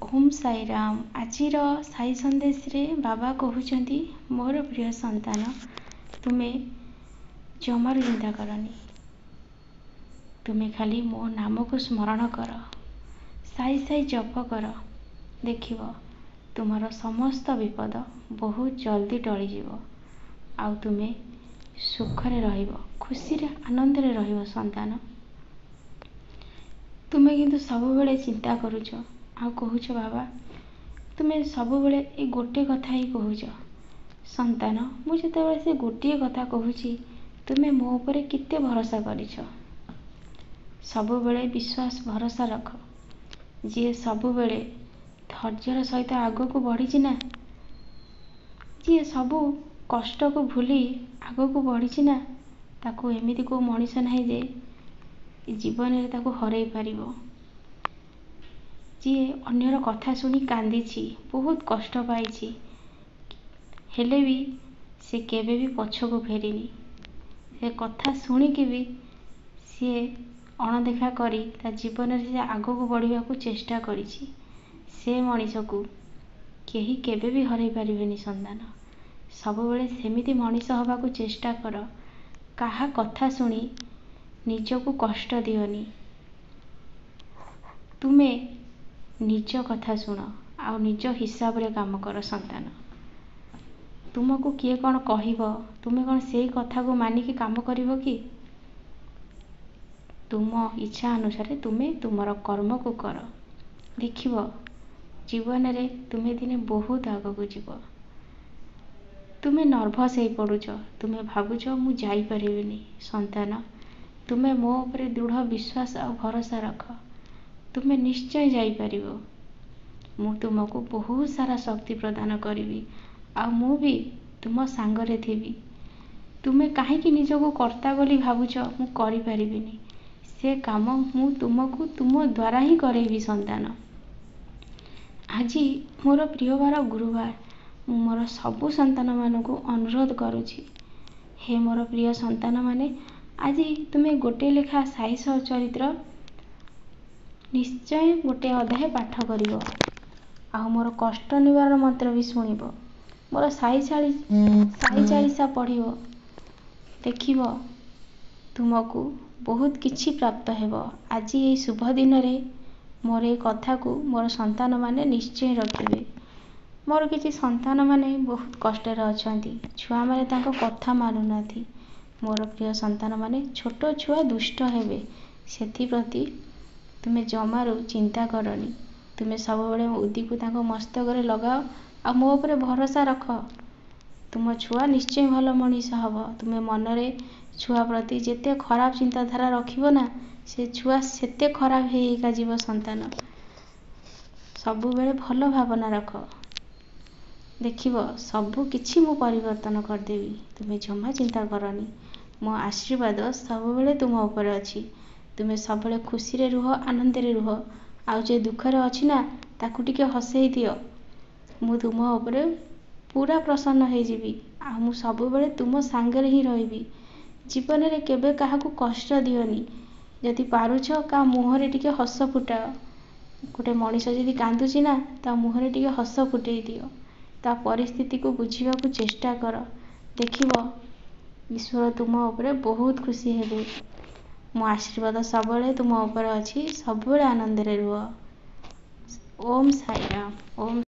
ओम साई राम। आजिर साई संदेश रे बाबा कहउचंती मोर प्रिय संतान तुमे जमार चिंता करनी, तुमे खाली मो नाम को स्मरण कर, साई साई जप कर, देखिब तुमर समस्त विपद बहुत जल्दी टली जीव। आउ तुमे सुखरे रहिब, खुशी रे आनंद रे रहिब संतान। तुमे किंतु सब बेले चिंता करूछ आ कहूछ बाबा तुमे सब बेले ए गोटे कथा ही कहूछ संतान। मु जेतेबेले से गोटे कथा कहूची तुमे मो ऊपर केते भरोसा करिछ। सब बेले विश्वास भरोसा रख। जे सब बेले धैर्यर सहित आगो को बढ़ी ना, जे सब कष्ट को भूली आगो को बढ़ी ना, ताको एमिति को मनीष नहीं जे जीवन रे ताको हरई पारिबो। जे अन्यर कथा सुनी कांदीची, बहुत कष्ट पाइची, हेले भी से केबे भी पछ को फेरिनी। से कथा सुनी कि भी सी अणदेखा करी ता जीवन रे से आगो को बढ़िया को चेष्टा करिची। से मनीष को केही केबे भी हरई पारिबेनी संतान। सब बेले सेमिति मनीष हवा को चेष्टा कर। काहा कथा सुनी निजको कष्ट दियोनी। तुमे निज कथा सुन आ निज हिसाब रे काम कर संतान। तुमको किए कौन कहिबो तुमे कौन सेई कथा को मानिकी काम करिवो कि? तुम इच्छा अनुसार तुमे तुमर कर्म को कर, देखिबो जीवन रे तुमे दिने बहुत आगो को जीवो। तुमे नर्भस हे पड़ुछ, तुमे भाबुछ मु जाई परिबिनी संतान। तुमे मो ऊपर दृढ़ विश्वास और भरोसा रख, तुमे निश्चय जाई परिबो। मु तुमको बहुत सारा शक्ति प्रदान करिवी आ मु भी तुम सांगरे थिबी। तुमे काहेकि निजको कर्ता बोली भाबुछ मु करि परिबिनी, से काम मु तुमको तुम द्वारा ही करेबी संतान। आजी मोर प्रियवार गुरुवार मु मोर सबु संतान मानकु अनुरोध करुछि, हे मोर प्रिय संतान माने आजी तुमे गोटे लेखा साई चरित्र निश्चय गोटे अध्याय पाठ करिवो आ मोर कष्ट निवारण मंत्र भी सुनिबो। मोर साई चालीसा पढ़िबो, देखिबो तुमको बहुत किछि प्राप्त हेबो। आज ये शुभ दिन रे मोर ए कथा को मोर संतान माने निश्चय रखिबे। मोर किछि संतान माने बहुत कष्ट रे अछंती, छुआ माने तांको कथा मानु नाथी। मोर प्रिय संतान माने छोटो छुआ दुष्ट हेबे, सेथि प्रति तुमे जमारू चिंता करनी। तुमे सब बेले उदी को तांको मस्तक रे लगाओ आ मो ऊपर भरोसा रख। तुम छुआ निश्चय भल मनीष हब। तुमे मन रे छुआ प्रति जेते खराब चिंताधारा रखिबो ना, से छुआ सेते खराब हेका जीव संतान। सब बेले भल भावना रख, देखिबो सबु किछि मु परिवर्तन कर देबी। तुमे जमा चिंता करनी, मो आशीर्वाद सब बेले तुम ऊपर अछि। तुमे सब बेले खुशी रे रुह, आनंद रे रुह। आउ जे दुख रे अछि ना ताकू टिके हसेई दियो। मु तुम ऊपर पूरा प्रसन्न हो जीवी आ मु सब बेले तुम सांगरे ही रहिबी। जीवन रे केबे काहाकू कष्ट दियोनी। जदि पारुछ का मुहरे टिके हस फुटाओ। गोटे मनीष जदि कांदुची ना ता मुहरे टिके हस फुटेई दियो। ता परिस्थिति को बुझीबा को चेष्टा कर, देखिबो ईश्वर तुम ऊपर बहुत खुशी हेबे। मो आशीर्वाद सब बेले तुम ऊपर अछि। सब बेले आनंद रे रुह। ओम साई राम। ओम।